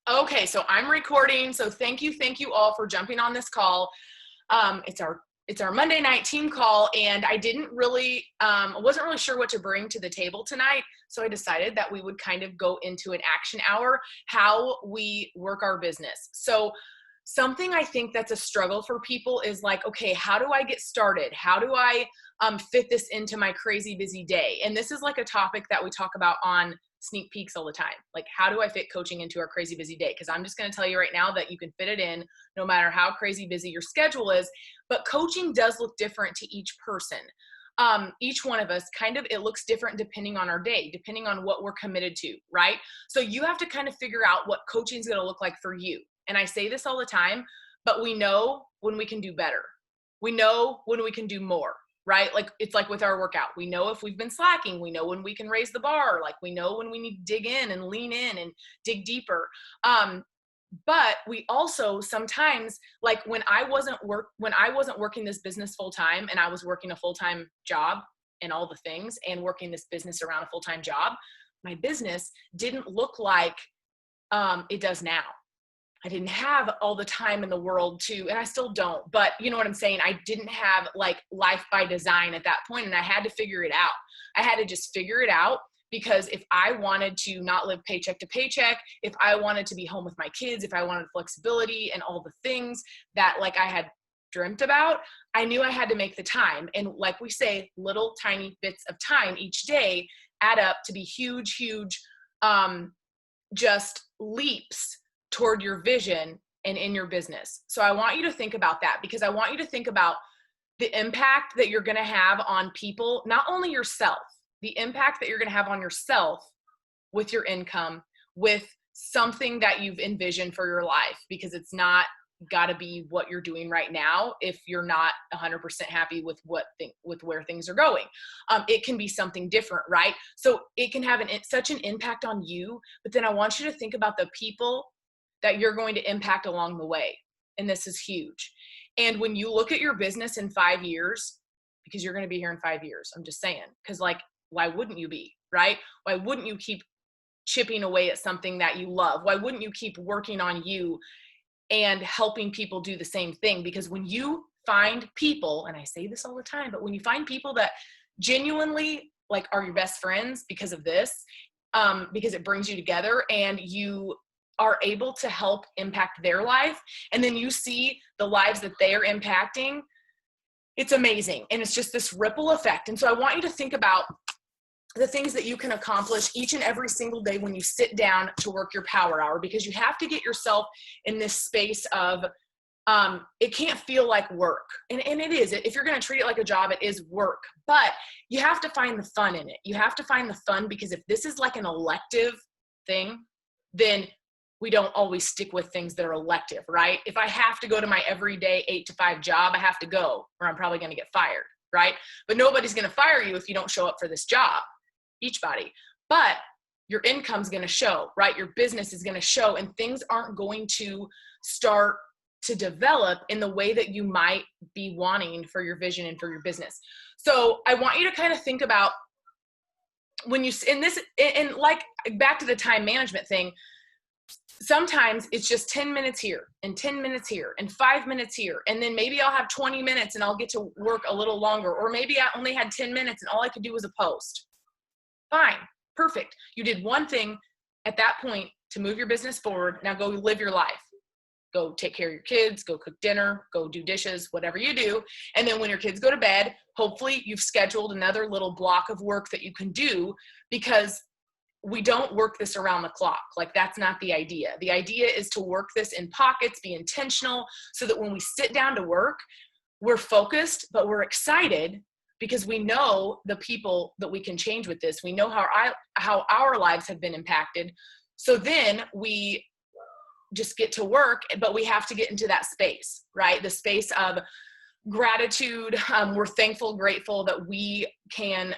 Okay, so I'm recording. So thank you all for jumping on this call. It's our Monday night team call, and I wasn't really sure what to bring to the table tonight. So I decided that we would kind of go into an action hour, how we work our business. So something I think that's a struggle for people is like, okay, how do I get started? How do I fit this into my crazy busy day? And this is like a topic that we talk about on sneak peeks all the time. Like, how do I fit coaching into our crazy busy day? Because I'm just going to tell you right now that you can fit it in no matter how crazy busy your schedule is. But coaching does look different to each person. Each one of us it looks different depending on our day, depending on what we're committed to, right? So you have to kind of figure out what coaching is going to look like for you. And I say this all the time, but we know when we can do better. We know when we can do more, right? Like it's like with our workout. We know if we've been slacking. We know when we can raise the bar. Like we know when we need to dig in and lean in and dig deeper. But we also sometimes, like when I wasn't working this business full time and I was working a full-time job and all the things and working this business around a full-time job, my business didn't look like it does now. I didn't have all the time in the world to, and I still don't, but you know what I'm saying? I didn't have like life by design at that point, and I had to figure it out. I had to just figure it out, because if I wanted to not live paycheck to paycheck, if I wanted to be home with my kids, if I wanted flexibility and all the things that like I had dreamt about, I knew I had to make the time. And like we say, little tiny bits of time each day add up to be huge, just leaps toward your vision and in your business. So I want you to think about that, because I want you to think about the impact that you're going to have on people, not only yourself, the impact that you're going to have on yourself with your income, with something that you've envisioned for your life, because it's not got to be what you're doing right now if you're not 100% happy with where things are going. It can be something different, right? So it can have such an impact on you, but then I want you to think about the people that you're going to impact along the way. And this is huge. And when you look at your business in 5 years, because you're going to be here in 5 years, I'm just saying, because like, why wouldn't you be, right? Why wouldn't you keep chipping away at something that you love? Why wouldn't you keep working on you and helping people do the same thing? Because when you find people, and I say this all the time, but when you find people that genuinely like are your best friends because of this, because it brings you together and you are able to help impact their life, and then you see the lives that they are impacting, it's amazing. And it's just this ripple effect. And so I want you to think about the things that you can accomplish each and every single day when you sit down to work your power hour, because you have to get yourself in this space of, it can't feel like work. And it is. If you're going to treat it like a job, it is work. But you have to find the fun in it. You have to find the fun, because if this is like an elective thing, then we don't always stick with things that are elective, right? If I have to go to my everyday 8 to 5 job, I have to go, or I'm probably going to get fired, right? But nobody's going to fire you if you don't show up for this job, Beachbody. But your income's going to show, right? Your business is going to show, and things aren't going to start to develop in the way that you might be wanting for your vision and for your business. So I want you to kind of think about when you, in this, and like back to the time management thing, sometimes it's just 10 minutes here and 10 minutes here and 5 minutes here. And then maybe I'll have 20 minutes and I'll get to work a little longer. Or maybe I only had 10 minutes and all I could do was a post. Fine. Perfect. You did one thing at that point to move your business forward. Now go live your life. Go take care of your kids, go cook dinner, go do dishes, whatever you do. And then when your kids go to bed, hopefully you've scheduled another little block of work that you can do, because we don't work this around the clock. Like, that's not the idea. The idea is to work this in pockets, be intentional, so that when we sit down to work, we're focused, but we're excited, because we know the people that we can change with this. We know how our lives have been impacted. So then we just get to work, but we have to get into that space, right? The space of gratitude. We're thankful, grateful that we can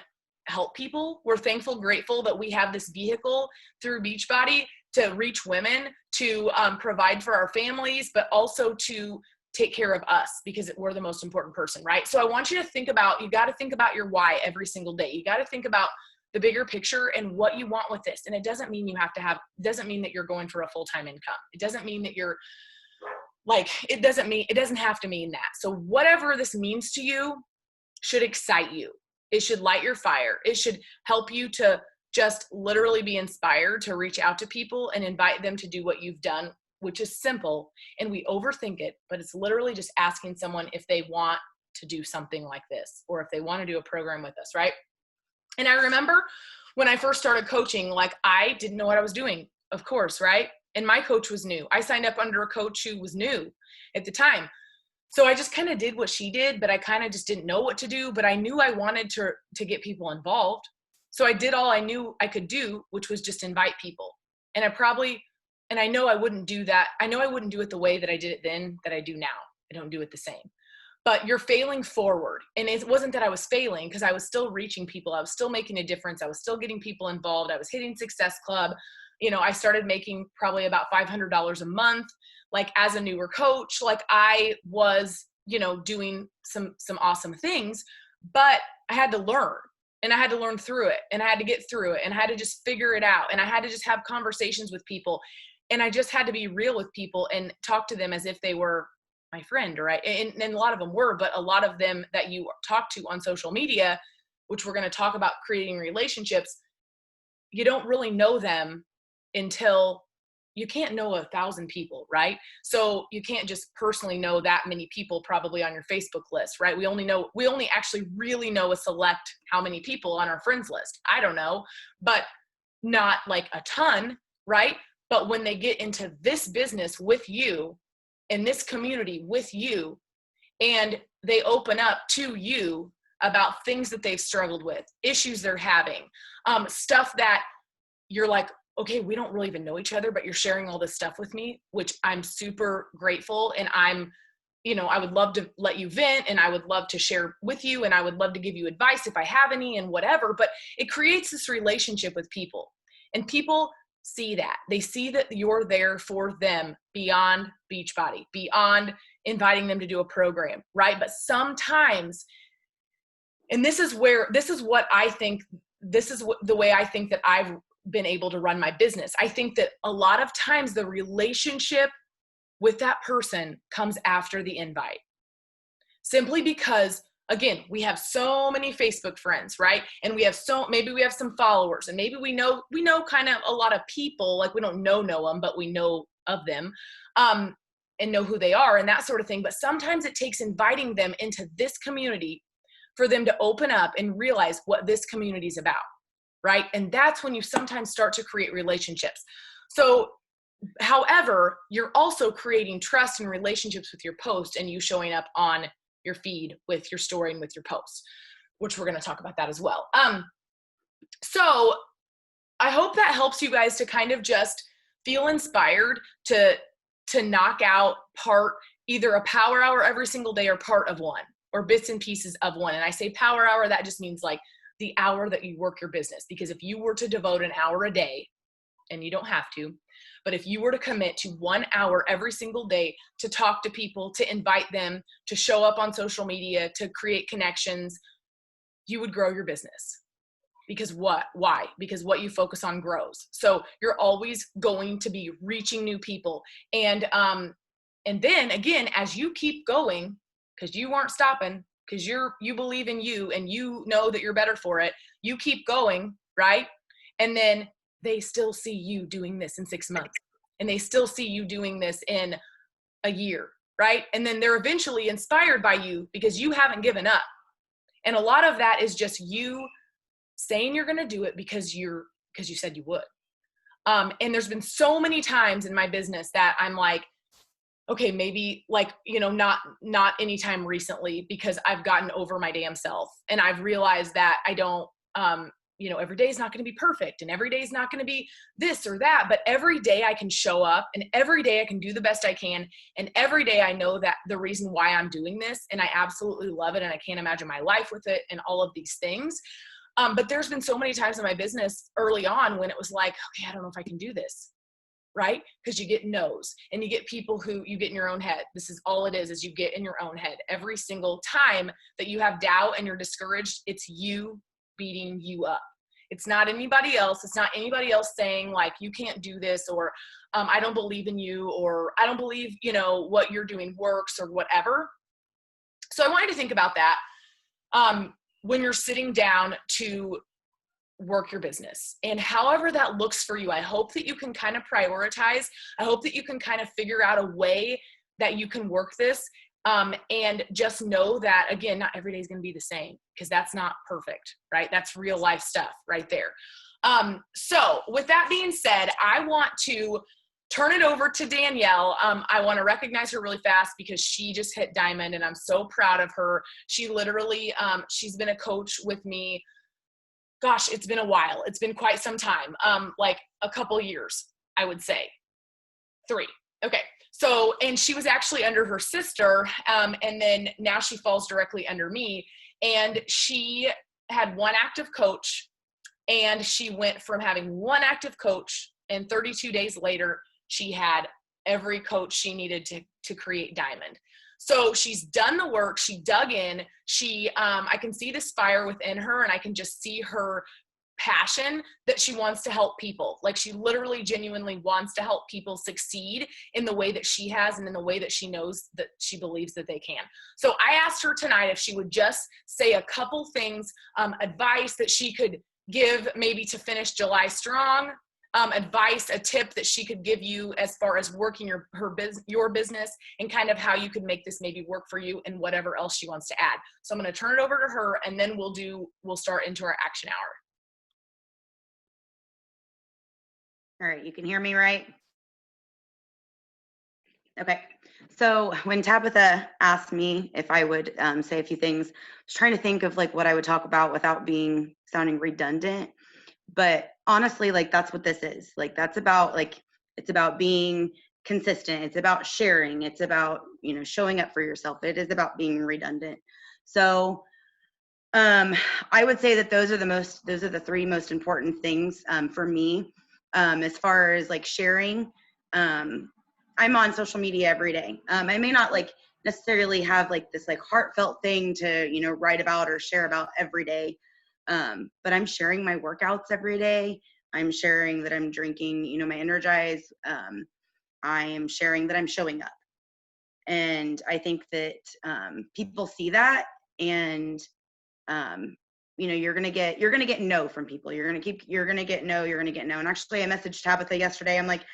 help people. We're thankful, grateful that we have this vehicle through Beachbody to reach women, to provide for our families, but also to take care of us, because we're the most important person, right? So I want you to think about, you got to think about your why every single day. You got to think about the bigger picture and what you want with this. And it doesn't mean doesn't mean that you're going for a full-time income. It doesn't mean that you're like, it doesn't have to mean that. So whatever this means to you should excite you. It should light your fire. It should help you to just literally be inspired to reach out to people and invite them to do what you've done, which is simple. And we overthink it, but it's literally just asking someone if they want to do something like this, or if they want to do a program with us, right? And I remember when I first started coaching, like I didn't know what I was doing, of course, right? And my coach was new. I signed up under a coach who was new at the time. So I just kind of did what she did, but I kind of just didn't know what to do, but I knew I wanted to get people involved. So I did all I knew I could do, which was just invite people. And I know I wouldn't do that. I know I wouldn't do it the way that I did it then that I do now. I don't do it the same. But you're failing forward. And it wasn't that I was failing, because I was still reaching people. I was still making a difference. I was still getting people involved. I was hitting Success Club. You know, I started making probably about $500 a month, like as a newer coach. Like I was, you know, doing some awesome things, but I had to learn, and I had to learn through it, and I had to get through it, and I had to just figure it out. And I had to just have conversations with people, and I just had to be real with people and talk to them as if they were my friend, right? And a lot of them were, but a lot of them that you talk to on social media, which we're going to talk about creating relationships, you don't really know them until you can't know 1,000 people, right? So you can't just personally know that many people probably on your Facebook list, right? We only actually really know a select how many people on our friends list. I don't know, but not like a ton, right? But when they get into this business with you, in this community with you, and they open up to you about things that they've struggled with, issues they're having, stuff that you're like, okay, we don't really even know each other, but you're sharing all this stuff with me, which I'm super grateful. And I would love to let you vent, and I would love to share with you, and I would love to give you advice if I have any and whatever, but it creates this relationship with people, and people see that. They see that you're there for them beyond Beachbody, beyond inviting them to do a program, right? But sometimes, and this is what I think, the way I think that I've been able to run my business. I think that a lot of times the relationship with that person comes after the invite, simply because, again, we have so many Facebook friends, right? And maybe we have some followers, and maybe we know kind of a lot of people, like we don't know them, but we know of them, and know who they are and that sort of thing. But sometimes it takes inviting them into this community for them to open up and realize what this community is about, right? And that's when you sometimes start to create relationships. So, however, you're also creating trust and relationships with your post, and you showing up on your feed with your story and with your posts, which we're going to talk about that as well. So I hope that helps you guys to kind of just feel inspired to knock out either a power hour every single day, or part of one, or bits and pieces of one. And I say power hour, that just means like the hour that you work your business. Because if you were to devote an hour a day, and you don't have to, but if you were to commit to 1 hour every single day to talk to people, to invite them, to show up on social media, to create connections, you would grow your business. Because why? Because what you focus on grows. So you're always going to be reaching new people. And then again, as you keep going, because you weren't stopping, because you believe in you, and you know that you're better for it, you keep going, right? And then they still see you doing this in 6 months, and they still see you doing this in a year, right? And then they're eventually inspired by you because you haven't given up. And a lot of that is just you saying you're going to do it because you said you would. And there's been so many times in my business that I'm like, okay, maybe like, not anytime recently, because I've gotten over my damn self, and I've realized that I don't, every day is not going to be perfect, and every day is not going to be this or that, but every day I can show up, and every day I can do the best I can. And every day I know that the reason why I'm doing this, and I absolutely love it, and I can't imagine my life with it, and all of these things. But there's been so many times in my business early on when it was like, okay, I don't know if I can do this, right? Because you get no's, and you get people who you get in your own head. This is all it is you get in your own head. Every single time that you have doubt and you're discouraged, it's you beating you up. It's not anybody else. It's not anybody else saying like, you can't do this, or I don't believe in you, or I don't believe, you know, what you're doing works, or whatever. So I want you to think about that when you're sitting down to work your business, and however that looks for you. I hope that you can kind of prioritize. I hope that you can kind of figure out a way that you can work this. And just know that, again, not every day is going to be the same, because that's not perfect, right? That's real life stuff right there. So with that being said, I want to turn it over to Danielle. I want to recognize her really fast because she just hit diamond, and I'm so proud of her. She literally, she's been a coach with me. Gosh, it's been a while. It's been quite some time, like a couple years, I would say. 3. Okay. So, and she was actually under her sister, and then now she falls directly under me. And she had one active coach, and she went from having one active coach, and 32 days later, she had every coach she needed to create Diamond. So she's done the work. She dug in. I can see this fire within her, and I can just see her passion that she wants to help people. Like, she literally genuinely wants to help people succeed in the way that she has, and in the way that she knows that she believes that they can. So I asked her tonight if she would just say a couple things, advice that she could give maybe to finish July strong, advice, a tip that she could give you as far as working your business, and kind of how you could make this maybe work for you, and whatever else she wants to add. So I'm going to turn it over to her, and then we'll start into our action hour. All right, you can hear me, right? Okay. So when Tabitha asked me if I would say a few things, I was trying to think of like what I would talk about without sounding redundant. But honestly, like, that's what this is. Like, that's about, like, it's about being consistent. It's about sharing. It's about, you know, showing up for yourself. It is about being redundant. So I would say that those are the 3 most important things for me. As far as like sharing, I'm on social media every day. I may not like necessarily have like this like heartfelt thing to, you know, write about or share about every day. But I'm sharing my workouts every day. I'm sharing that I'm drinking, you know, my Energize. I am sharing that I'm showing up. And I think that people see that, and you know, you're gonna get no from people. You're gonna get no. And actually, I messaged Tabitha yesterday. I'm like,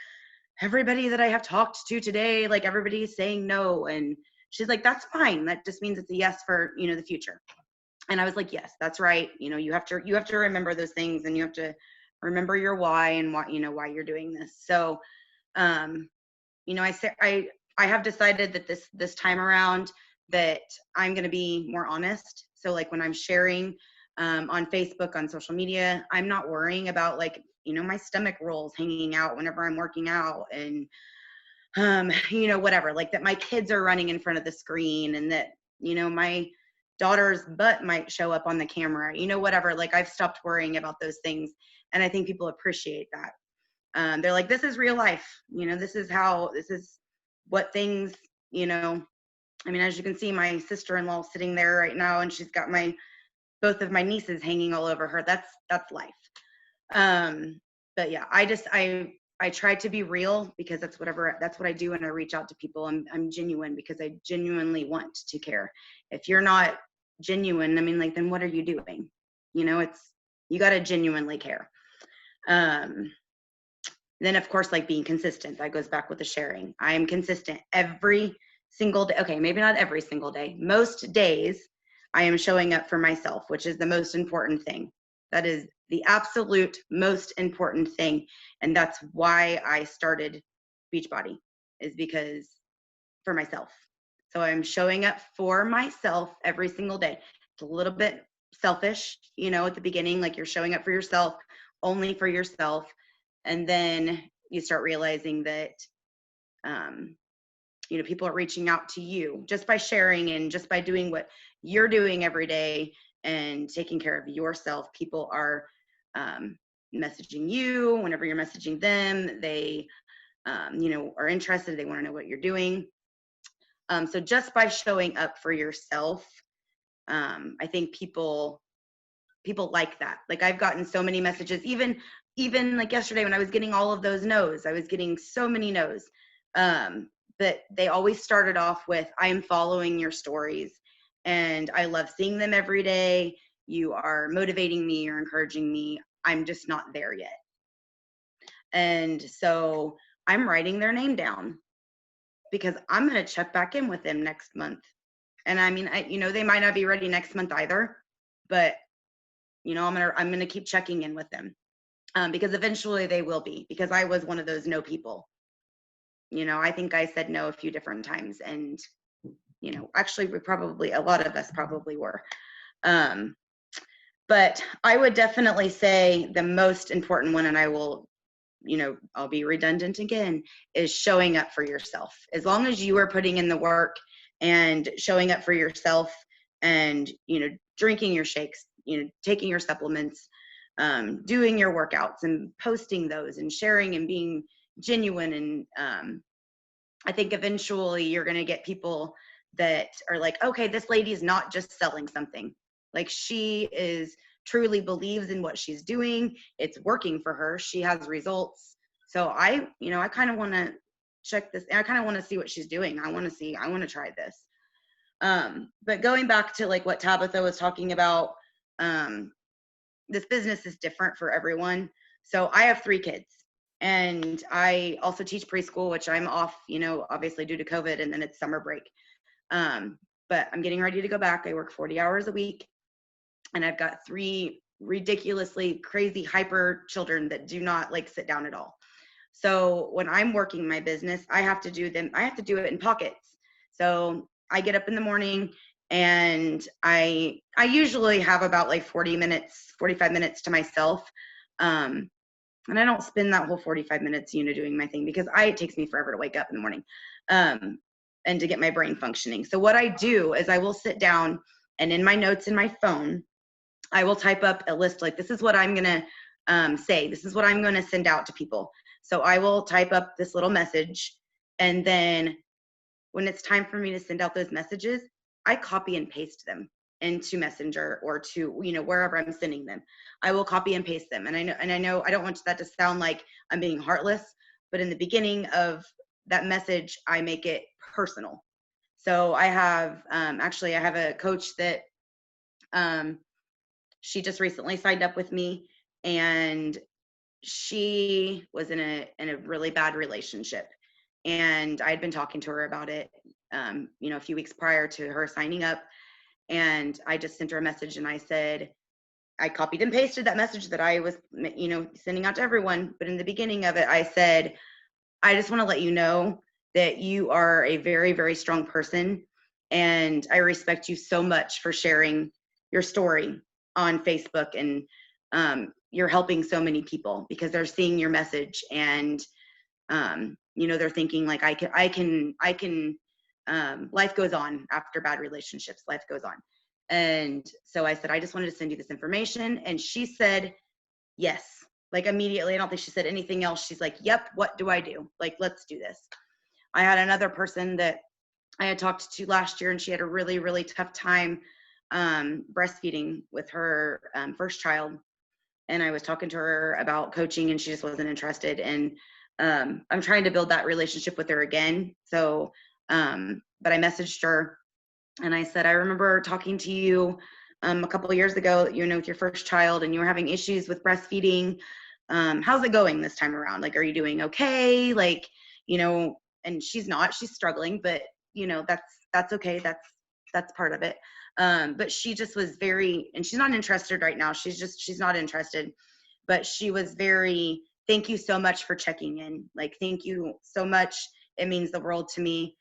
everybody that I have talked to today, like, everybody's saying no, and she's like, that's fine. That just means it's a yes for, you know, the future. And I was like, yes, that's right. You know, you have to remember those things, and you have to remember your why, and what, you know, why you're doing this. So, you know, I have decided that this time around that I'm going to be more honest. So like, when I'm sharing on Facebook, on social media, I'm not worrying about, like, you know, my stomach rolls hanging out whenever I'm working out, and you know, whatever, like, that my kids are running in front of the screen, and that, you know, my daughter's butt might show up on the camera, you know, whatever. Like, I've stopped worrying about those things, and I think people appreciate that. They're like, this is real life, you know, this is what things, you know. I mean, as you can see, my sister-in-law sitting there right now, and she's got both of my nieces hanging all over her. That's life. But yeah, I try to be real, because that's what I do when I reach out to people. I'm genuine, because I genuinely want to care. If you're not genuine, I mean, like, then what are you doing? You know, you got to genuinely care. Then of course, like, being consistent, that goes back with the sharing. I am consistent every single day. Okay, maybe not every single day. Most days I am showing up for myself, which is the most important thing. That is the absolute most important thing. And that's why I started Beachbody, is because for myself. So I'm showing up for myself every single day. It's a little bit selfish, you know, at the beginning, like, you're showing up for yourself, only for yourself. And then you start realizing that, you know, people are reaching out to you just by sharing, and just by doing what you're doing every day and taking care of yourself. People are messaging you. Whenever you're messaging them, they, you know, are interested. They want to know what you're doing. So just by showing up for yourself, I think people people like that. Like I've gotten so many messages, even like yesterday when I was getting all of those no's, I was getting so many no's. But they always started off with, I am following your stories and I love seeing them every day. You are motivating me, you're encouraging me. I'm just not there yet. And so I'm writing their name down because I'm going to check back in with them next month. And I mean, they might not be ready next month either, but I'm going to keep checking in with them. Because eventually they will be, because I was one of those no people. I think I said no a few different times, and actually a lot of us probably were. But I would definitely say the most important one, and I'll be redundant again, is showing up for yourself. As long as you are putting in the work and showing up for yourself and, drinking your shakes, taking your supplements, doing your workouts and posting those and sharing and being genuine. And I think eventually you're going to get people that are like, okay, this lady is not just selling something. Like she truly believes in what she's doing. It's working for her. She has results. So I kind of want to check this. I kind of want to see what she's doing. I want to try this. But going back to like what Tabitha was talking about, this business is different for everyone. So I have 3 kids and I also teach preschool, which I'm off, obviously due to COVID, and then it's summer break. But I'm getting ready to go back. I work 40 hours a week and I've got 3 ridiculously crazy hyper children that do not like sit down at all. So when I'm working my business, I have to do it in pockets. So I get up in the morning and I usually have about like 45 minutes to myself. And I don't spend that whole 45 minutes, doing my thing, because it takes me forever to wake up in the morning, and to get my brain functioning. So what I do is I will sit down and in my notes in my phone, I will type up a list. Like, this is what I'm going to say. This is what I'm going to send out to people. So I will type up this little message. And then when it's time for me to send out those messages, I copy and paste them into Messenger or to, wherever I'm sending them. I will copy and paste them. And I know I don't want that to sound like I'm being heartless, but in the beginning of that message, I make it personal. So I have, I have a coach that, she just recently signed up with me, and she was in a really bad relationship. And I'd been talking to her about it, a few weeks prior to her signing up. And I just sent her a message and I said, I copied and pasted that message that I was, sending out to everyone. But in the beginning of it, I said, I just want to let you know that you are a very, very strong person. And I respect you so much for sharing your story on Facebook. And you're helping so many people because they're seeing your message, and they're thinking like, I can life goes on after bad relationships, life goes on. And so I said, I just wanted to send you this information. And she said yes, like immediately. I don't think she said anything else. She's like, yep, what do I do? Like, let's do this. I had another person that I had talked to last year, and she had a really, really tough time breastfeeding with her first child. And I was talking to her about coaching, and she just wasn't interested. And I'm trying to build that relationship with her again. So, but I messaged her and I said, I remember talking to you a couple of years ago, with your first child, and you were having issues with breastfeeding. How's it going this time around? Like, are you doing okay? Like, and she's struggling, but that's okay. That's part of it. But she just was and she's not interested right now. She's not interested, but she was very, thank you so much for checking in. Like, thank you so much. It means the world to me.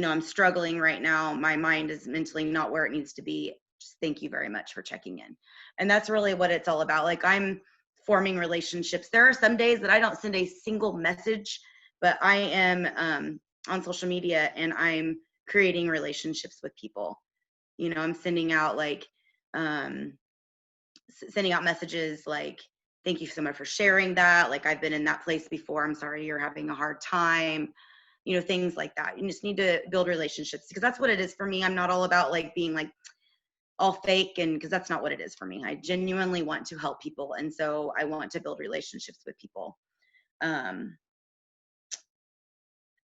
I'm struggling right now. My mind is mentally not where it needs to be. Just thank you very much for checking in. And that's really what it's all about. Like, I'm forming relationships. There are some days that I don't send a single message, but I am on social media and I'm creating relationships with people. I'm sending out sending out messages like, thank you so much for sharing that. Like, I've been in that place before. I'm sorry you're having a hard time. Things like that. You just need to build relationships, because that's what it is for me. I'm not all about like being like all fake, and because that's not what it is for me. I genuinely want to help people, and so I want to build relationships with people.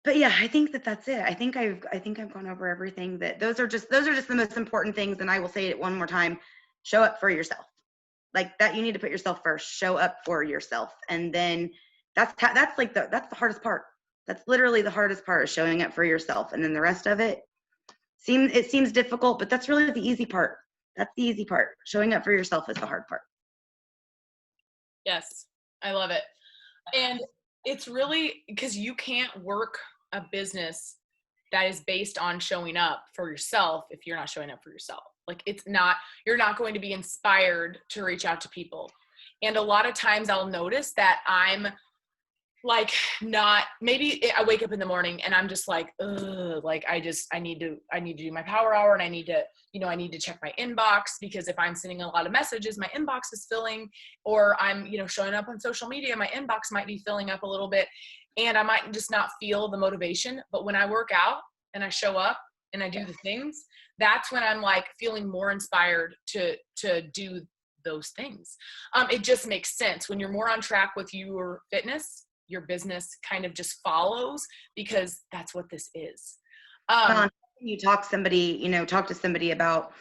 But yeah, I think that's it. I think I've gone over everything. That those are just the most important things. And I will say it one more time: show up for yourself. Like that, you need to put yourself first. Show up for yourself, and then that's the hardest part. That's literally the hardest part, is showing up for yourself, and then the rest of it seems difficult, but that's really the easy part. That's the easy part. Showing up for yourself is the hard part. Yes, I love it. And it's really because you can't work a business that is based on showing up for yourself if you're not showing up for yourself. Like you're not going to be inspired to reach out to people. And a lot of times I'll notice that I'm like maybe I wake up in the morning and I'm just like, ugh, like I need to do my power hour, and I need to check my inbox, because if I'm sending a lot of messages, my inbox is filling, or I'm, showing up on social media, my inbox might be filling up a little bit, and I might just not feel the motivation. But when I work out and I show up and I do the things, that's when I'm like feeling more inspired to do those things. It just makes sense when you're more on track with your fitness. Your business kind of just follows, because that's what this is. You talk to somebody about,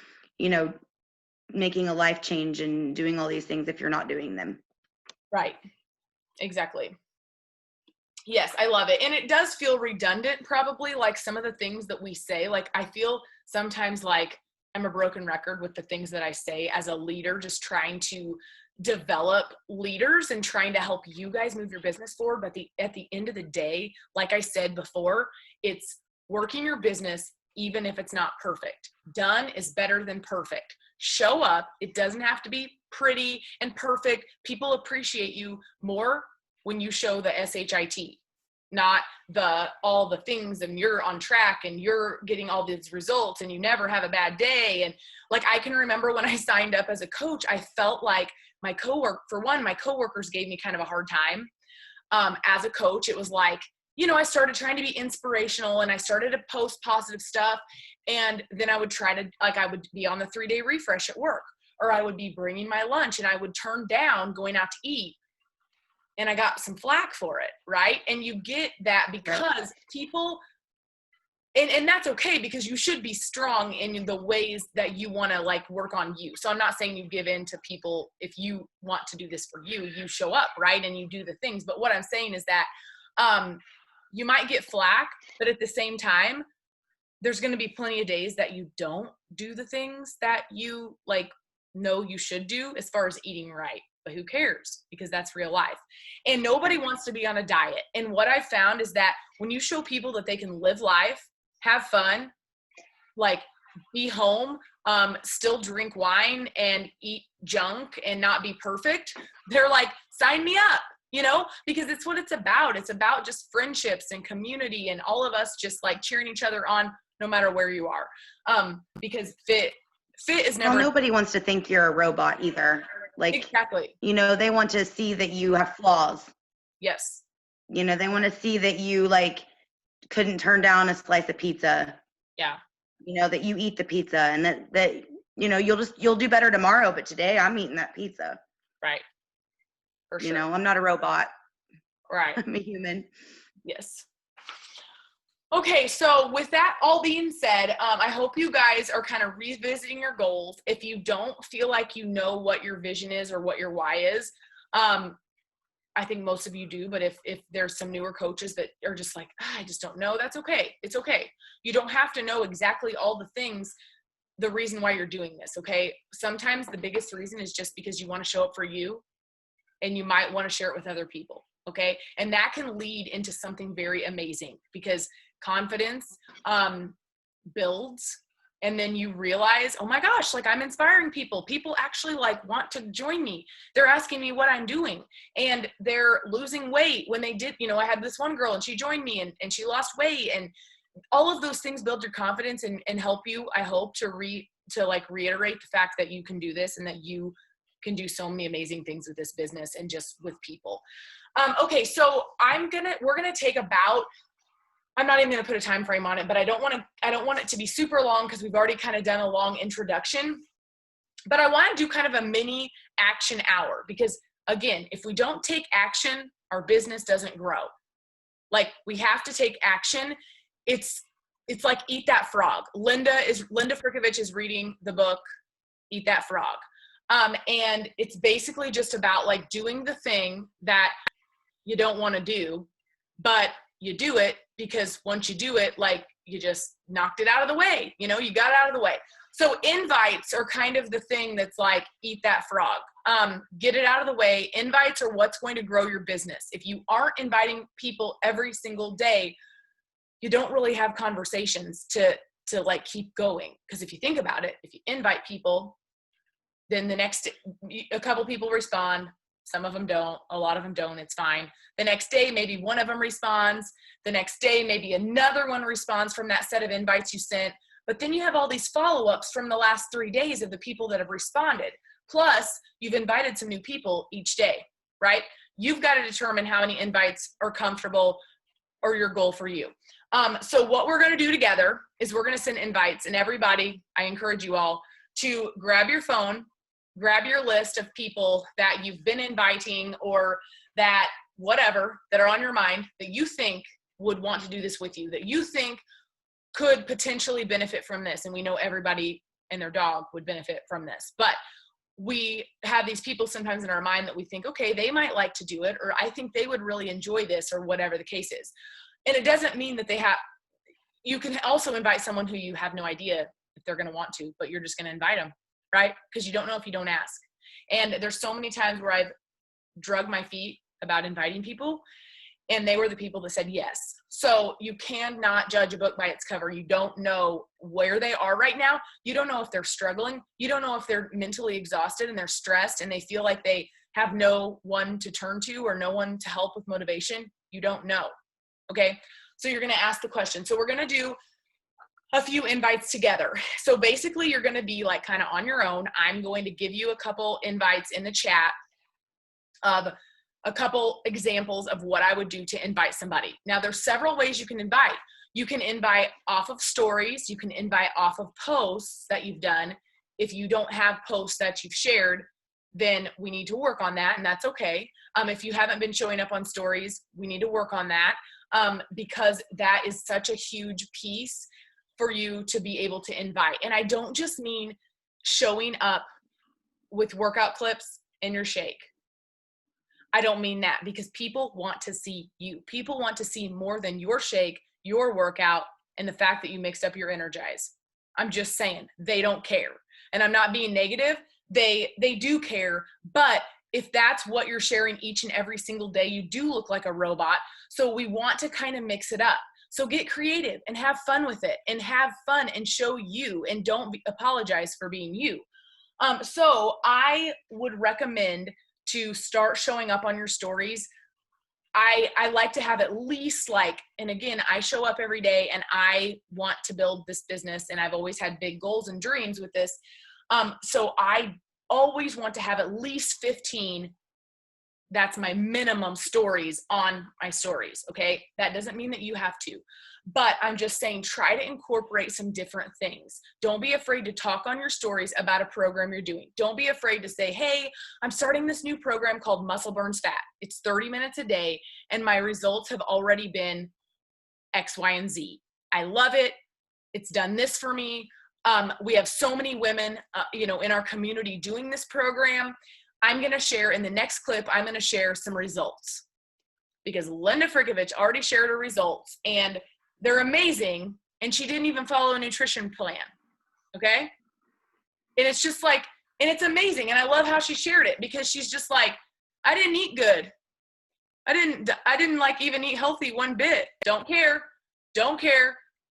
making a life change and doing all these things if you're not doing them. Right. Exactly. Yes, I love it. And it does feel redundant, probably, like some of the things that we say. Like I feel sometimes like I'm a broken record with the things that I say as a leader, just trying to develop leaders and trying to help you guys move your business forward. But at the end of the day, like I said before, it's working your business even if it's not perfect. Done is better than perfect. Show up. It doesn't have to be pretty and perfect. People appreciate you more when you show the SHIT, not all the things, and you're on track and you're getting all these results and you never have a bad day. And like, I can remember when I signed up as a coach, I felt like my coworkers gave me kind of a hard time. As a coach, it was like, I started trying to be inspirational and I started to post positive stuff. And then I would I would be on the 3-day refresh at work, or I would be bringing my lunch and I would turn down going out to eat. And I got some flack for it, right? And you get that because people, and that's okay, because you should be strong in the ways that you want to like work on you. So I'm not saying you give in to people. If you want to do this for you, you show up, right? And you do the things. But what I'm saying is that you might get flack, but at the same time, there's going to be plenty of days that you don't do the things that you know you should do as far as eating right. But who cares? Because that's real life. And nobody wants to be on a diet. And what I found is that when you show people that they can live life, have fun, be home, still drink wine and eat junk and not be perfect, they're like, sign me up, because it's what it's about. It's about just friendships and community and all of us just like cheering each other on no matter where you are. Because fit is never. Well, nobody wants to think you're a robot either. Exactly. They want to see that you have flaws. Yes. They want to see that you couldn't turn down a slice of pizza. Yeah. That you eat the pizza, and that you'll do better tomorrow, but today I'm eating that pizza. Right. For sure. I'm not a robot. Right. I'm a human. Yes. Okay, so with that all being said, I hope you guys are kind of revisiting your goals. If you don't feel like you know what your vision is or what your why is, I think most of you do, but if there's some newer coaches that are just like, I just don't know, that's okay. It's okay. You don't have to know exactly all the things, the reason why you're doing this, okay? Sometimes the biggest reason is just because you want to show up for you, and you might want to share it with other people, okay? And that can lead into something very amazing, because confidence builds, and then you realize, oh my gosh, I'm inspiring people. People actually want to join me. They're asking me what I'm doing, and they're losing weight when they did. I had this one girl and she joined me and she lost weight, and all of those things build your confidence and help you, I hope, to reiterate the fact that you can do this and that you can do so many amazing things with this business and just with people. Okay, so we're gonna take about, I'm not even going to put a time frame on it, but I don't want it to be super long, because we've already kind of done a long introduction. But I want to do kind of a mini action hour because, again, if we don't take action, our business doesn't grow. Like, we have to take action. It's like Eat That Frog. Linda Frickovich is reading the book Eat That Frog. And it's basically just about like doing the thing that you don't want to do, but you do it because once you do it, like, you just knocked it out of the way, you got it out of the way. So invites are kind of the thing that's like Eat That Frog. Get it out of the way. Invites are what's going to grow your business. If you aren't inviting people every single day, you don't really have conversations to like keep going. Because if you think about it, if you invite people, then a couple people respond. Some of them don't. A lot of them don't. It's fine. The next day, maybe one of them responds. The next day, maybe another one responds from that set of invites you sent. But then you have all these follow-ups from the last 3 days of the people that have responded. Plus, you've invited some new people each day, right? You've got to determine how many invites are comfortable or your goal for you. So what we're going to do together is we're going to send invites, and everybody, I encourage you all to grab your phone, grab your list of people that you've been inviting or that whatever that are on your mind that you think would want to do this with you, that you think could potentially benefit from this. And we know everybody and their dog would benefit from this, but we have these people sometimes in our mind that we think, okay, they might like to do it, or I think they would really enjoy this, or whatever the case is. And it doesn't mean that you can also invite someone who you have no idea if they're going to want to, but you're just going to invite them, right? Because you don't know if you don't ask. And there's so many times where I've drug my feet about inviting people, and they were the people that said yes. So you cannot judge a book by its cover. You don't know where they are right now. You don't know if they're struggling. You don't know if they're mentally exhausted and they're stressed and they feel like they have no one to turn to or no one to help with motivation. You don't know. Okay. So you're going to ask the question. So we're going to do a few invites together. So basically you're going to be like kind of on your own. I'm going to give you a couple invites in the chat of a couple examples of what I would do to invite somebody. Now there's several ways you can invite. You can invite off of stories. You can invite off of posts that you've done. If you don't have posts that you've shared, then we need to work on that, and that's okay. If you haven't been showing up on stories, we need to work on that because that is such a huge piece for you to be able to invite. And I don't just mean showing up with workout clips in your shake. I don't mean that, because people want to see you. People want to see more than your shake, your workout, and the fact that you mixed up your Energize. I'm just saying, they don't care. And I'm not being negative. They do care, but if that's what you're sharing each and every single day, you do look like a robot. So we want to kind of mix it up. So get creative and have fun with it, and have fun and show you, and don't apologize for being you. So I would recommend to start showing up on your stories. I like to have at least and again, I show up every day and I want to build this business, and I've always had big goals and dreams with this. So I always want to have at least 15, that's my minimum, stories on my stories. Okay. That doesn't mean that you have to, but I'm just saying, try to incorporate some different things. Don't be afraid to talk on your stories about a program you're doing. Don't be afraid to say, hey, I'm starting this new program called Muscle Burns Fat. It's 30 minutes a day, and my results have already been X, Y, and Z. I love it. It's done this for me. We have so many women, in our community doing this program. I'm going to share in the next clip, I'm going to share some results, because Linda Frickovich already shared her results, and they're amazing. And she didn't even follow a nutrition plan. Okay. And it's just and it's amazing. And I love how she shared it, because she's just like, I didn't eat good. I didn't even eat healthy one bit. Don't care.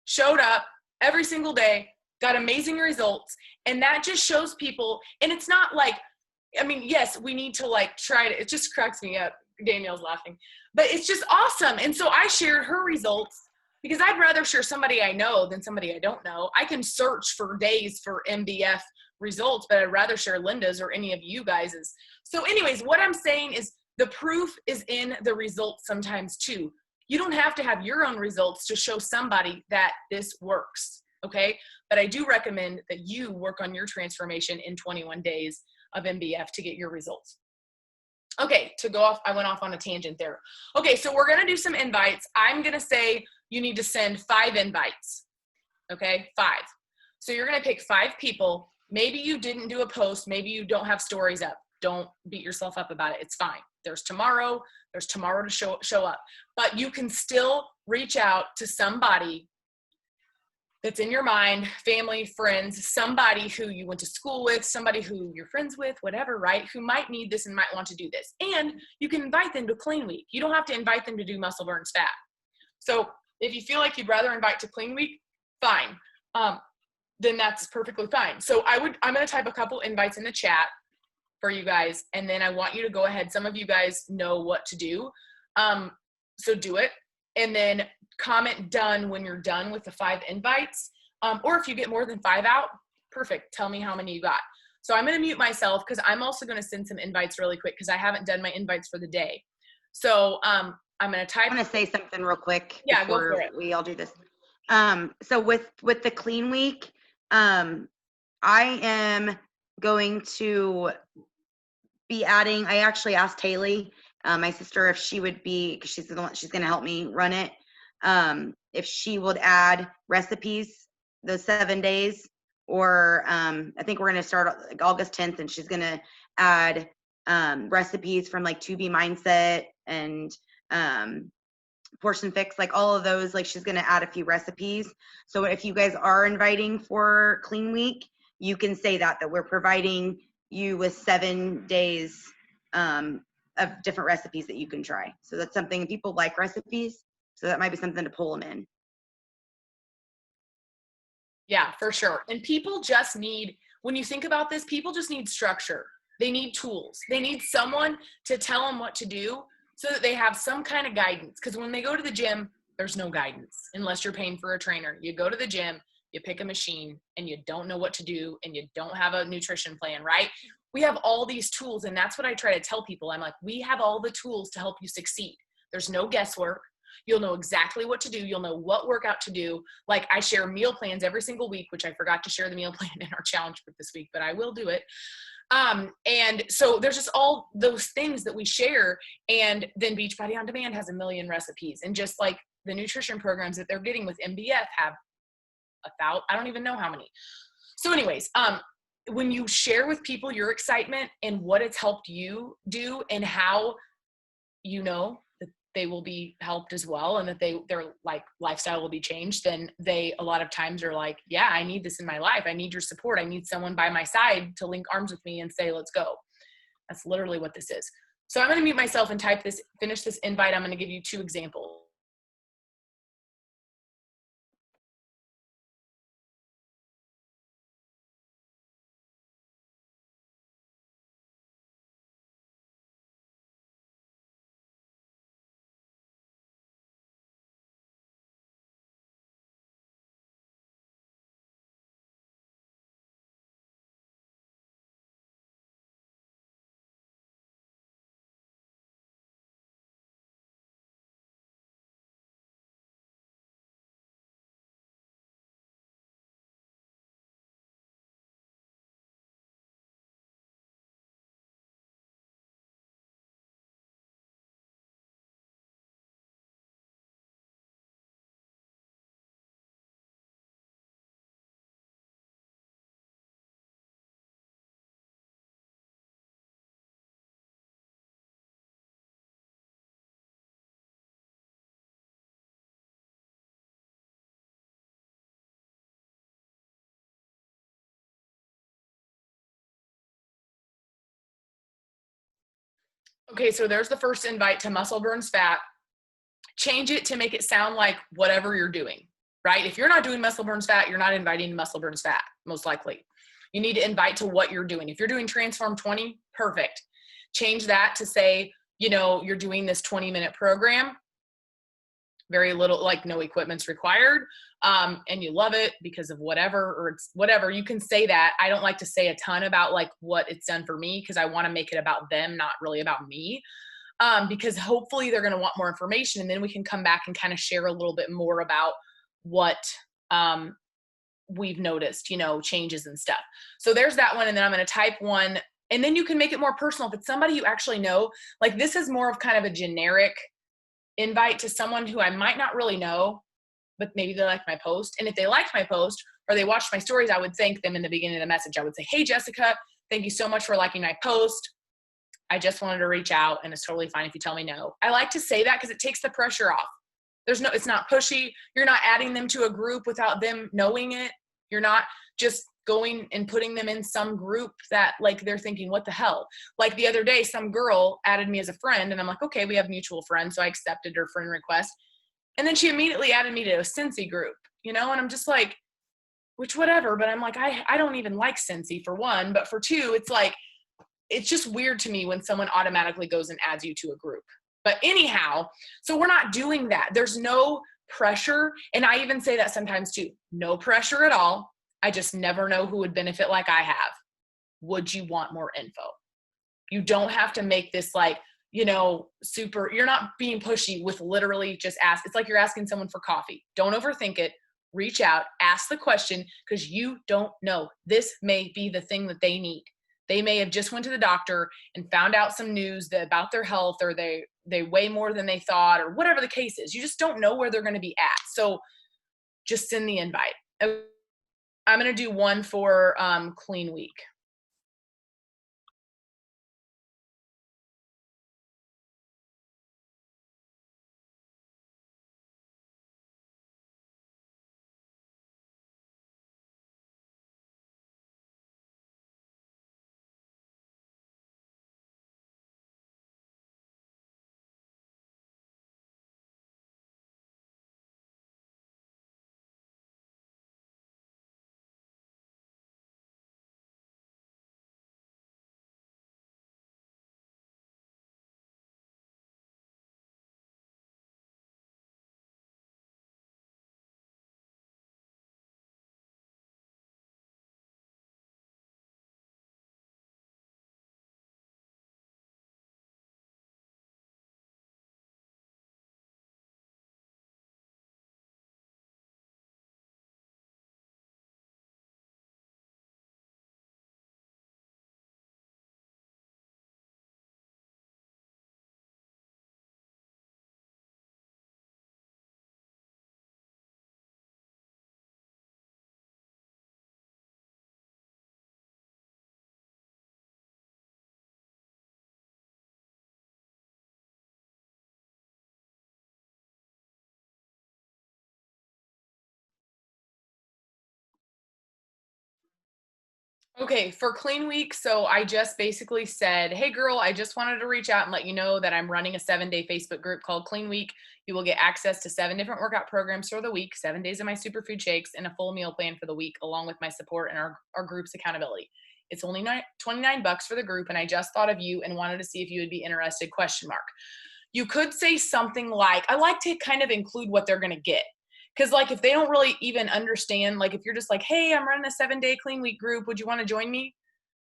Showed up every single day, got amazing results. And that just shows people. And it's not yes, we need to try to, it just cracks me up. Danielle's laughing, but it's just awesome. And so I shared her results, because I'd rather share somebody I know than somebody I don't know. I can search for days for MBF results, but I'd rather share Linda's or any of you guys's. So anyways, what I'm saying is the proof is in the results sometimes too. You don't have to have your own results to show somebody that this works. okay? But I do recommend that you work on your transformation in 21 days of MBF to get your results. Okay, to go off, I went off on a tangent there. Okay, so we're gonna do some invites. I'm gonna say you need to send 5 invites, okay, 5. So you're gonna pick 5 people. Maybe you didn't do a post, maybe you don't have stories up. Don't beat yourself up about it, it's fine. There's tomorrow to show up. But you can still reach out to somebody that's in your mind, family, friends, somebody who you went to school with, somebody who you're friends with, whatever, right? Who might need this and might want to do this. And you can invite them to Clean Week. You don't have to invite them to do Muscle Burns Fat. So if you feel like you'd rather invite to Clean Week, fine. Then that's perfectly fine. So I'm gonna type a couple invites in the chat for you guys, and then I want you to go ahead. Some of you guys know what to do. So do it. And then comment done when you're done with the 5 invites. Or if you get more than 5 out, perfect. Tell me how many you got. So I'm going to mute myself because I'm also going to send some invites really quick because I haven't done my invites for the day. So I'm going to type. I'm going to say something real quick. Yeah, before go for it. We all do this. So with the Clean Week, I am going to be adding, I actually asked Haley, my sister, if she would be, because she's going to help me run it. If she would add recipes those 7 days, or I think we're going to start like August 10th, and she's going to add recipes from like 2B Mindset and Portion Fix, like all of those. Like she's going to add a few recipes. So if you guys are inviting for Clean Week, you can say that we're providing you with 7 days of different recipes that you can try. So that's something, people like recipes, so that might be something to pull them in. Yeah, for sure. And people just need, when you think about this, people just need structure. They need tools. They need someone to tell them what to do so that they have some kind of guidance. Because when they go to the gym, there's no guidance unless you're paying for a trainer. You go to the gym, you pick a machine, and you don't know what to do, and you don't have a nutrition plan, right? We have all these tools, and that's what I try to tell people. I'm like, we have all the tools to help you succeed. There's no guesswork. You'll know exactly what to do. You'll know what workout to do. Like I share meal plans every single week, which I forgot to share the meal plan in our challenge group this week, but I will do it. And so there's just all those things that we share. And then Beachbody On Demand has a million recipes. And just like the nutrition programs that they're getting with MBF have 1,000, I don't even know how many. So anyways, when you share with people your excitement and what it's helped you do and how you know that they will be helped as well and that their like lifestyle will be changed, then they a lot of times are like, yeah, I need this in my life. I need your support. I need someone by my side to link arms with me and say, let's go. That's literally what this is. So I'm going to mute myself and finish this invite. I'm going to give you 2 examples. Okay, so there's the first invite to Muscle Burns Fat. Change it to make it sound like whatever you're doing, right? If you're not doing Muscle Burns Fat, you're not inviting to Muscle Burns Fat, most likely. You need to invite to what you're doing. If you're doing Transform 20, perfect. Change that to say, you know, you're doing this 20-minute program, very little, like no equipment's required, and you love it because of whatever, or it's whatever. You can say that. I don't like to say a ton about like what it's done for me because I want to make it about them, not really about me, because hopefully they're going to want more information, and then we can come back and kind of share a little bit more about what we've noticed, you know, changes and stuff. So there's that one. And then I'm going to type one, and then you can make it more personal. If it's somebody you actually know, like this is more of kind of a generic invite to someone who I might not really know, but maybe they like my post. And if they liked my post or they watched my stories, I would thank them in the beginning of the message. I would say, hey, Jessica, thank you so much for liking my post. I just wanted to reach out, and it's totally fine if you tell me no. I like to say that because it takes the pressure off. It's not pushy. You're not adding them to a group without them knowing it. You're not just going and putting them in some group that like they're thinking, what the hell? Like the other day, some girl added me as a friend, and I'm like, okay, we have mutual friends. So I accepted her friend request. And then she immediately added me to a Scentsy group, you know, and I'm just like, which whatever. But I'm like, I don't even like Scentsy for one, but for two, it's like, it's just weird to me when someone automatically goes and adds you to a group. But anyhow, so we're not doing that. There's no pressure. And I even say that sometimes too. No pressure at all. I just never know who would benefit like I have. Would you want more info? You don't have to make this like, you know, super, you're not being pushy with literally just ask. It's like you're asking someone for coffee. Don't overthink it. Reach out, ask the question, because you don't know. This may be the thing that they need. They may have just went to the doctor and found out some news about their health, or they weigh more than they thought, or whatever the case is. You just don't know where they're going to be at. So just send the invite. I'm going to do one for Clean Week. Okay, for Clean Week, so I just basically said, hey girl, I just wanted to reach out and let you know that I'm running a 7-day Facebook group called Clean Week. You will get access to 7 different workout programs for the week, 7 days of my superfood shakes, and a full meal plan for the week, along with my support and our group's accountability. It's only $29 for the group, and I just thought of you and wanted to see if you would be interested, question mark. You could say something like, I like to kind of include what they're going to get. Because like if they don't really even understand, like if you're just like, hey, I'm running a 7-day Clean Week group, would you want to join me?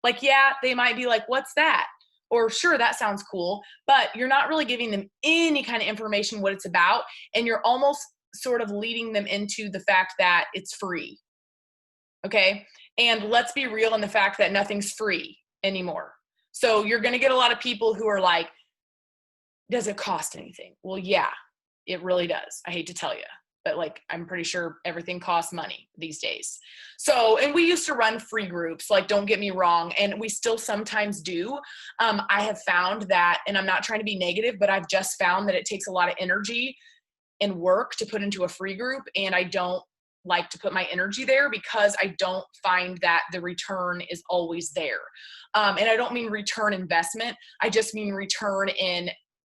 Like, yeah, they might be like, what's that? Or sure, that sounds cool, but you're not really giving them any kind of information what it's about. And you're almost sort of leading them into the fact that it's free. Okay. And let's be real in the fact that nothing's free anymore. So you're going to get a lot of people who are like, does it cost anything? Well, yeah, it really does. I hate to tell you. But like, I'm pretty sure everything costs money these days. So, and we used to run free groups, like, don't get me wrong. And we still sometimes do. I have found that, and I'm not trying to be negative, but I've just found that it takes a lot of energy and work to put into a free group. And I don't like to put my energy there because I don't find that the return is always there. And I don't mean return investment. I just mean return in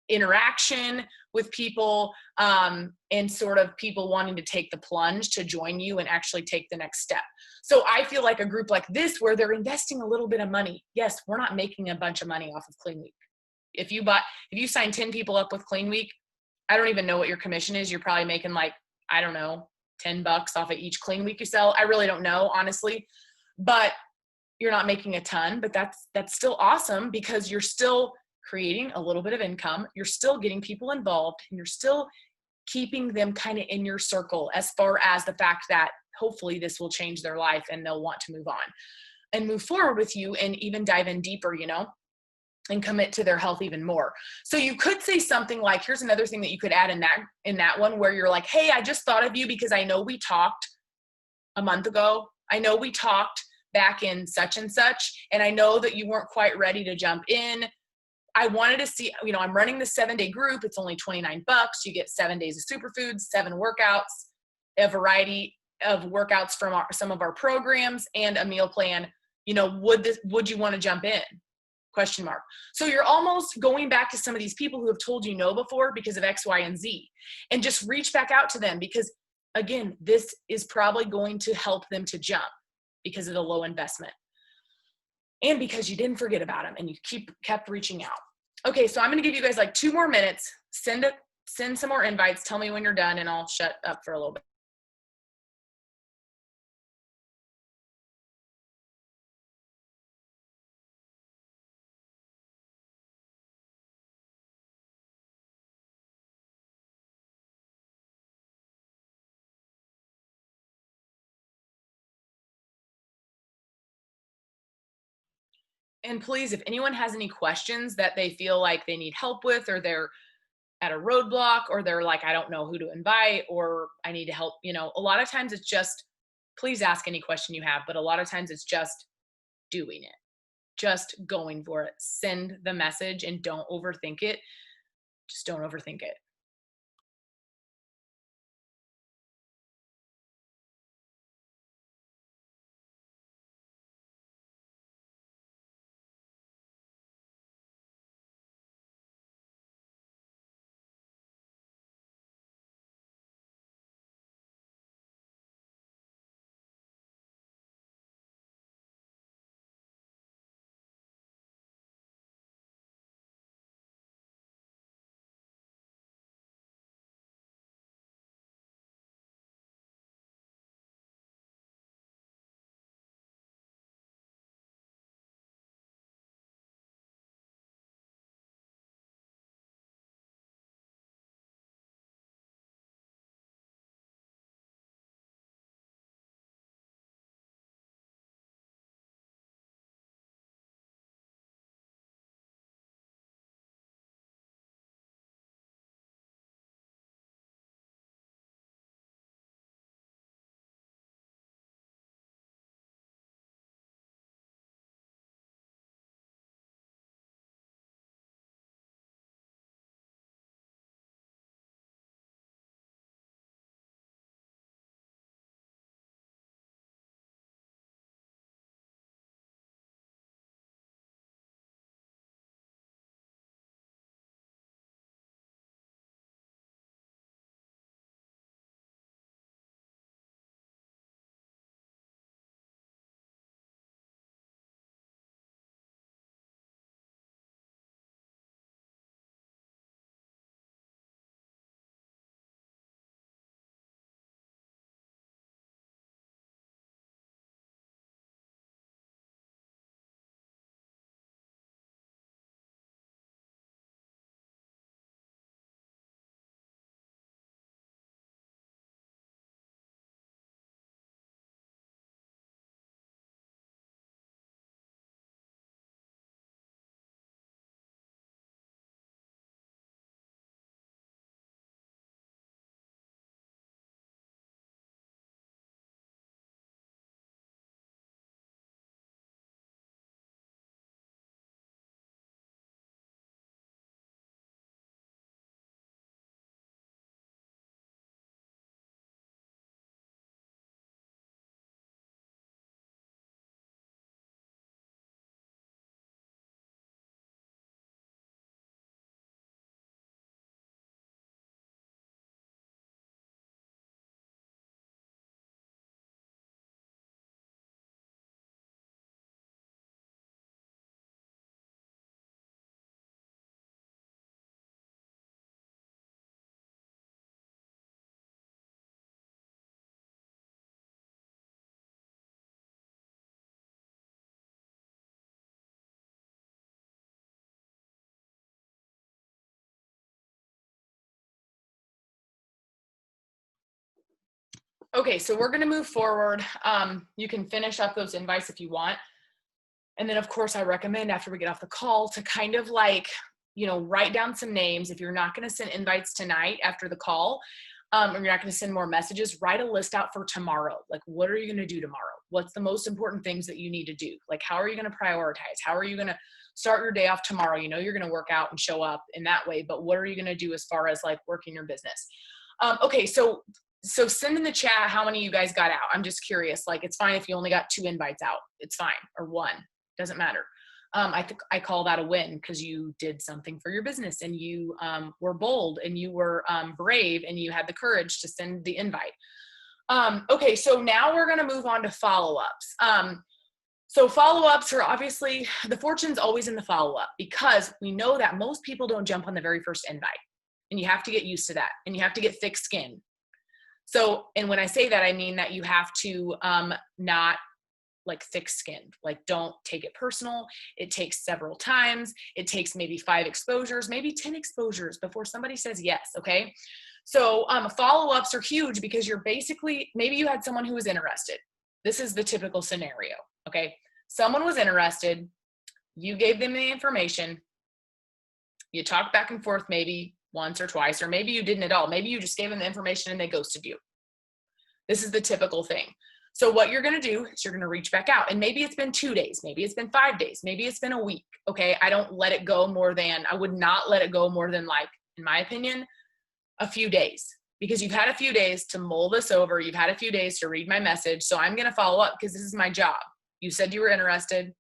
interaction with people, and sort of people wanting to take the plunge to join you and actually take the next step. So I feel like a group like this, where they're investing a little bit of money. Yes, we're not making a bunch of money off of Clean Week. If you sign 10 people up with Clean Week, I don't even know what your commission is. You're probably making like, I don't know, $10 off of each Clean Week you sell. I really don't know, honestly, but you're not making a ton, but that's still awesome, because you're still creating a little bit of income. You're still getting people involved, and you're still keeping them kind of in your circle, as far as the fact that hopefully this will change their life and they'll want to move on and move forward with you and even dive in deeper, and commit to their health even more. So you could say something like, here's another thing that you could add in that one, where you're like, hey, I just thought of you because I know we talked a month ago. I know we talked back in such and such, and I know that you weren't quite ready to jump in. I wanted to see, I'm running the 7-day group. It's only $29. You get 7 days of superfoods, 7 workouts, a variety of workouts from some of our programs, and a meal plan. Would you want to jump in? ? So you're almost going back to some of these people who have told you no before because of X, Y, and Z, and just reach back out to them, because again, this is probably going to help them to jump because of the low investment and because you didn't forget about them and you kept reaching out. Okay, so I'm going to give you guys like 2 more minutes. Send some more invites. Tell me when you're done and I'll shut up for a little bit. And please, if anyone has any questions that they feel like they need help with, or they're at a roadblock, or they're like, I don't know who to invite, or I need to help, a lot of times it's just, please ask any question you have, but a lot of times it's just doing it, just going for it. Send the message and don't overthink it. Just don't overthink it. Okay, so we're gonna move forward. You can finish up those invites if you want. And then of course I recommend after we get off the call to kind of like, write down some names. If you're not gonna send invites tonight after the call, or you're not gonna send more messages, write a list out for tomorrow. Like, what are you gonna do tomorrow? What's the most important things that you need to do? Like, how are you gonna prioritize? How are you gonna start your day off tomorrow? You're gonna work out and show up in that way, but what are you gonna do as far as like working your business? Okay, so send in the chat how many of you guys got out. I'm just curious. Like, it's fine if you only got 2 invites out. It's fine, or 1. Doesn't matter. I think I call that a win because you did something for your business and you were bold and you were brave and you had the courage to send the invite. Okay, so now we're gonna move on to follow-ups. So follow-ups are obviously, the fortune's always in the follow-up because we know that most people don't jump on the very first invite, and you have to get used to that, and you have to get thick skin. So, and when I say that, I mean that you have to not like thick-skinned, like don't take it personal. It takes several times. It takes maybe 5 exposures, maybe 10 exposures before somebody says yes. Okay. So follow-ups are huge because you're basically, maybe you had someone who was interested. This is the typical scenario. Okay. Someone was interested. You gave them the information. You talked back and forth maybe once or twice, or maybe you didn't at all. Maybe you just gave them the information and they ghosted you. This is the typical thing. So what you're going to do is you're going to reach back out, and maybe it's been 2 days, maybe it's been 5 days, maybe it's been a week. Okay. I would not let it go more than, like, in my opinion, a few days, because you've had a few days to mull this over. You've had a few days to read my message. So I'm going to follow up because this is my job. You said you were interested.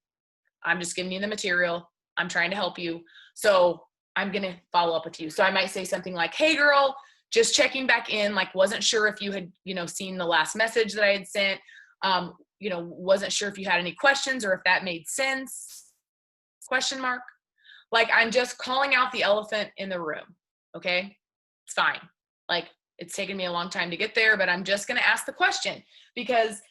I'm just giving you the material. I'm trying to help you. So I'm going to follow up with you. So I might say something like, hey girl, just checking back in, like, wasn't sure if you had, seen the last message that I had sent. Wasn't sure if you had any questions or if that made sense. Question mark. Like, I'm just calling out the elephant in the room. Okay. It's fine. Like, it's taken me a long time to get there, but I'm just going to ask the question because,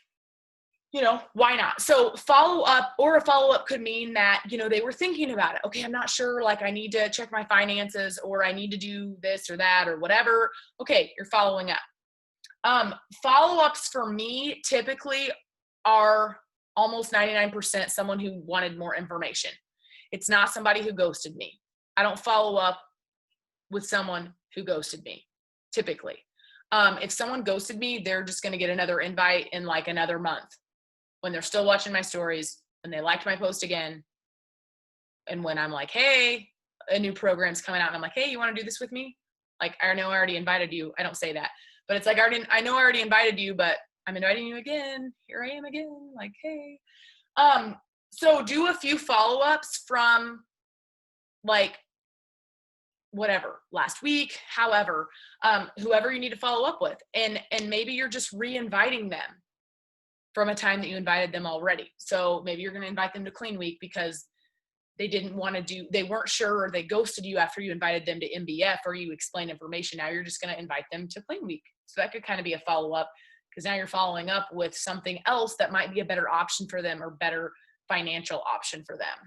why not? So a follow-up could mean that, they were thinking about it. Okay, I'm not sure, like, I need to check my finances, or I need to do this or that or whatever. Okay, you're following up. Follow-ups for me typically are almost 99% someone who wanted more information. It's not somebody who ghosted me. I don't follow up with someone who ghosted me, typically. If someone ghosted me, they're just going to get another invite in like another month, when they're still watching my stories, and they liked my post again. And when I'm like, hey, a new program's coming out, and I'm like, hey, you want to do this with me? Like, I know I already invited you. I don't say that, but it's like, I know I already invited you, but I'm inviting you again. Here I am again. Like, hey. So do a few follow-ups from, like, whatever, last week, however, whoever you need to follow up with. And maybe you're just re-inviting them from a time that you invited them already. So maybe you're going to invite them to Clean Week because they weren't sure, or they ghosted you after you invited them to MBF, or you explain information. Now you're just going to invite them to Clean Week. So that could kind of be a follow-up, because now you're following up with something else that might be a better option for them, or better financial option for them.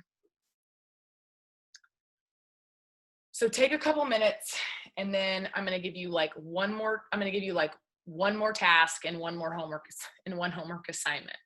So take a couple minutes, and then I'm going to give you like one more task and one homework assignment.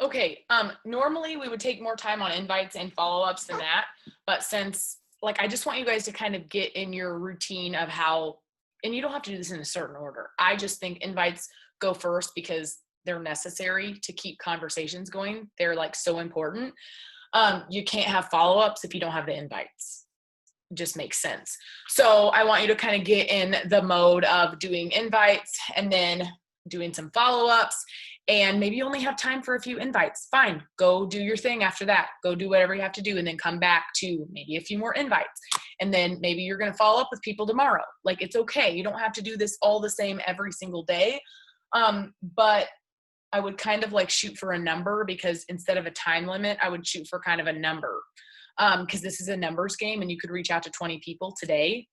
Okay. Normally we would take more time on invites and follow-ups than that. But since like, I just want you guys to kind of get in your routine of how, and you don't have to do this in a certain order. I just think invites go first because they're necessary to keep conversations going. They're like so important. You can't have follow-ups if you don't have the invites. It just makes sense. So I want you to kind of get in the mode of doing invites and then doing some follow-ups, and maybe you only have time for a few invites. Fine, go do your thing after that. Go do whatever you have to do and then come back to maybe a few more invites. And then maybe you're going to follow up with people tomorrow. Like, it's okay. You don't have to do this all the same every single day. But I would kind of like shoot for a number, because instead of a time limit, I would shoot for kind of a number. Because this is a numbers game, and you could reach out to 20 people today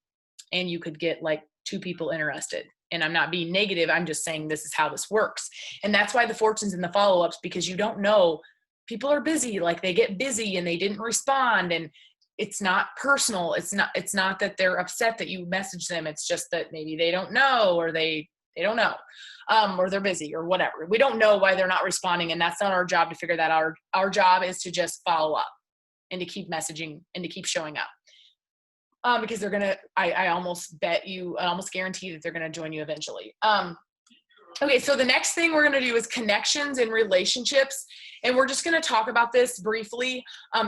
and you could get like 2 people interested. And I'm not being negative. I'm just saying this is how this works. And that's why the fortunes and the follow-ups, because you don't know, people are busy. Like, they get busy and they didn't respond, and it's not personal. It's not that they're upset that you messaged them. It's just that maybe they don't know, or they don't know, or they're busy or whatever. We don't know why they're not responding. And that's not our job to figure that out. Our job is to just follow up and to keep messaging and to keep showing up. Because they're going to, I almost guarantee that they're going to join you eventually. Okay, so the next thing we're going to do is connections and relationships. And we're just going to talk about this briefly.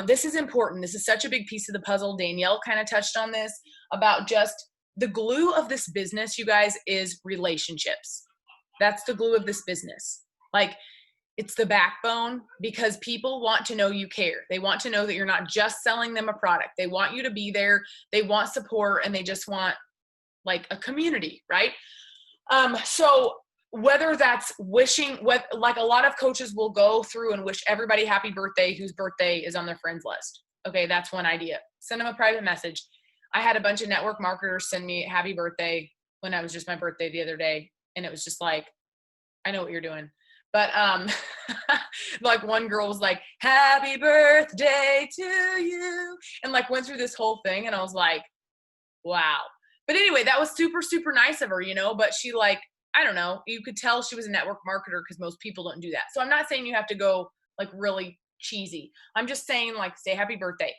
This is important. This is such a big piece of the puzzle. Danielle kind of touched on this, about just the glue of this business, you guys, is relationships. That's the glue of this business. Like, it's the backbone, because people want to know you care. They want to know that you're not just selling them a product. They want you to be there. They want support, and they just want like a community, right? So whether that's like a lot of coaches will go through and wish everybody happy birthday whose birthday is on their friends list. Okay, that's one idea. Send them a private message. I had a bunch of network marketers send me happy birthday when it was just my birthday the other day. And it was just like, I know what you're doing. But like, one girl was like, happy birthday to you, and like went through this whole thing, and I was like, wow. But anyway, that was super, super nice of her, but she, like, I don't know, you could tell she was a network marketer, because most people don't do that. So I'm not saying you have to go like really cheesy. I'm just saying, like, say happy birthday.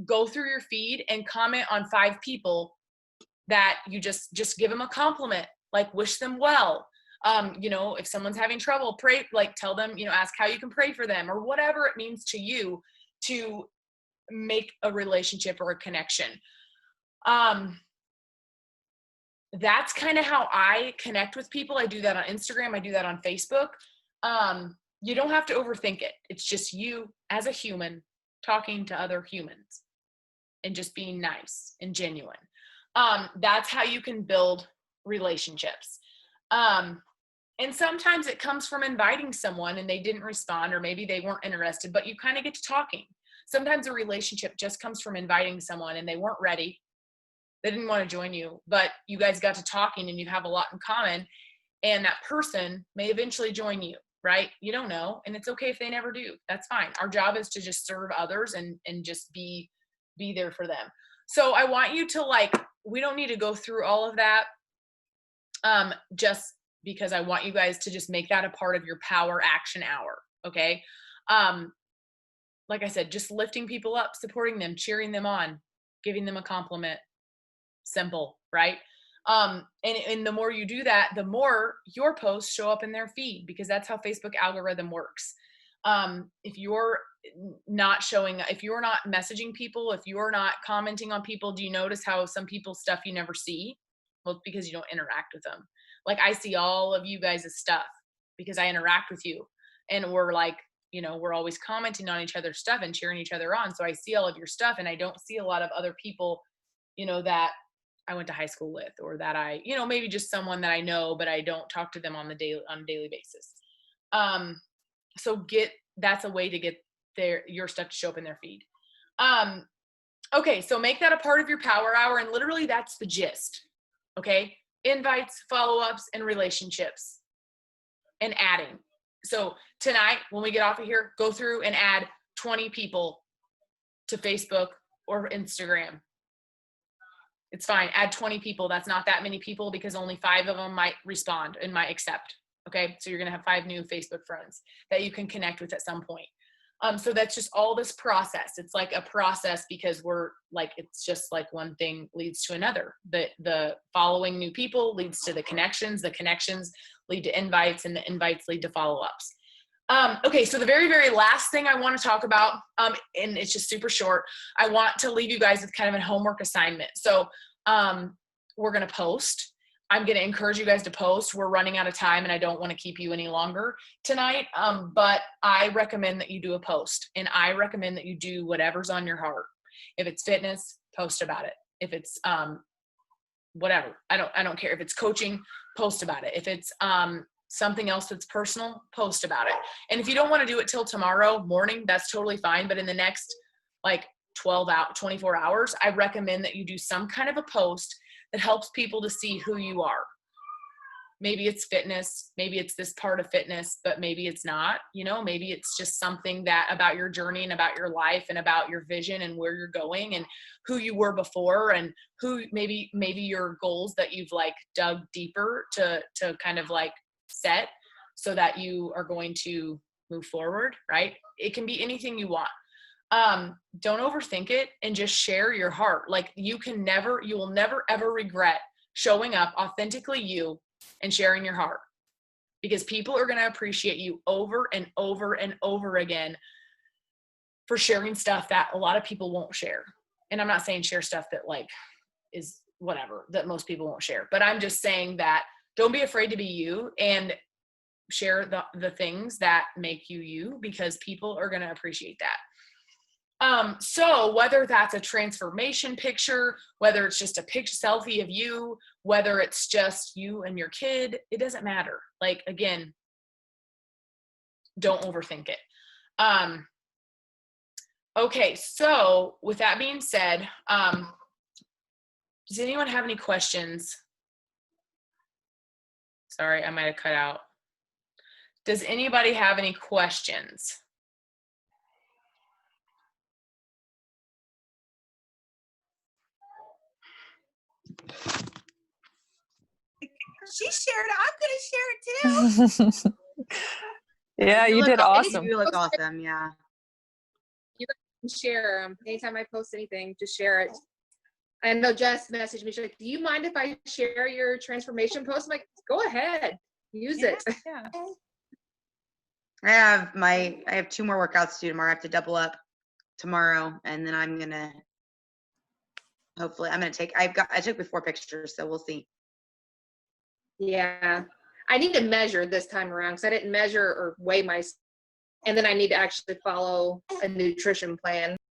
Go through your feed and comment on 5 people that you just give them a compliment, like wish them well. If someone's having trouble, pray, like tell them, ask how you can pray for them, or whatever it means to you to make a relationship or a connection. That's kind of how I connect with people. I do that on Instagram. I do that on Facebook. You don't have to overthink it. It's just you as a human talking to other humans and just being nice and genuine. That's how you can build relationships. And sometimes it comes from inviting someone and they didn't respond, or maybe they weren't interested, but you kind of get to talking. Sometimes a relationship just comes from inviting someone and they weren't ready. They didn't want to join you, but you guys got to talking and you have a lot in common, and that person may eventually join you, right? You don't know. And it's okay if they never do. That's fine. Our job is to just serve others and just be there for them. So I want you to, like, we don't need to go through all of that. Just because I want you guys to just make that a part of your power action hour. Okay. Like I said, just lifting people up, supporting them, cheering them on, giving them a compliment. Simple, right? And the more you do that, the more your posts show up in their feed, because that's how Facebook algorithm works. If you're not messaging people, if you're not commenting on people, do you notice how some people's stuff you never see? Well, it's because you don't interact with them. Like, I see all of you guys' stuff because I interact with you, and we're like, we're always commenting on each other's stuff and cheering each other on. So I see all of your stuff, and I don't see a lot of other people, that I went to high school with, or that I, maybe just someone that I know, but I don't talk to them on a daily basis. So that's a way to get your stuff to show up in their feed. Okay. So make that a part of your power hour. And literally that's the gist. Okay. Invites, follow-ups, and relationships, and adding. So tonight, when we get off of here, go through and add 20 people to Facebook or Instagram. It's fine. Add 20 people. That's not that many people, because only 5 of them might respond and might accept. Okay. So you're going to have 5 new Facebook friends that you can connect with at some point. So that's just all this process. It's like a process because we're like, it's just like one thing leads to another. The following new people leads to the connections lead to invites, and the invites lead to follow-ups. Okay, so the very, very last thing I want to talk about, and it's just super short, I want to leave you guys with kind of a homework assignment. So we're going to post. I'm going to encourage you guys to post. We're running out of time and I don't want to keep you any longer tonight. But I recommend that you do a post, and I recommend that you do whatever's on your heart. If it's fitness, post about it. If it's whatever, I don't care. If it's coaching, post about it. If it's something else that's personal, post about it. And if you don't want to do it till tomorrow morning, that's totally fine. But in the next like 24 hours, I recommend that you do some kind of a post that helps people to see who you are. Maybe it's fitness, maybe it's this part of fitness, but maybe it's not, maybe it's just something that about your journey and about your life and about your vision and where you're going and who you were before, and who maybe your goals that you've like dug deeper to kind of like set so that you are going to move forward, right? It can be anything you want. Don't overthink it and just share your heart. Like you will never ever regret showing up authentically you and sharing your heart, because people are going to appreciate you over and over and over again for sharing stuff that a lot of people won't share. And I'm not saying share stuff that like is whatever that most people won't share, but I'm just saying that don't be afraid to be you and share the things that make you, because people are going to appreciate that. So whether that's a transformation picture, whether it's just a picture selfie of you, whether it's just you and your kid, it doesn't matter. Like, again, don't overthink it. Okay. So with that being said, does anyone have any questions? Sorry, I might've cut out. Does anybody have any questions? She shared it. I'm going to share it too. Yeah, you did awesome. You look awesome. Yeah. You can share them. Anytime I post anything, just share it. I know Jess messaged me. She's like, do you mind if I share your transformation post? I'm like, go ahead. Use it. Yeah. I have 2 more workouts to do tomorrow. I have to double up tomorrow, and then I took before pictures, so we'll see. Yeah. I need to measure this time around because I didn't measure or weigh myself. And then I need to actually follow a nutrition plan.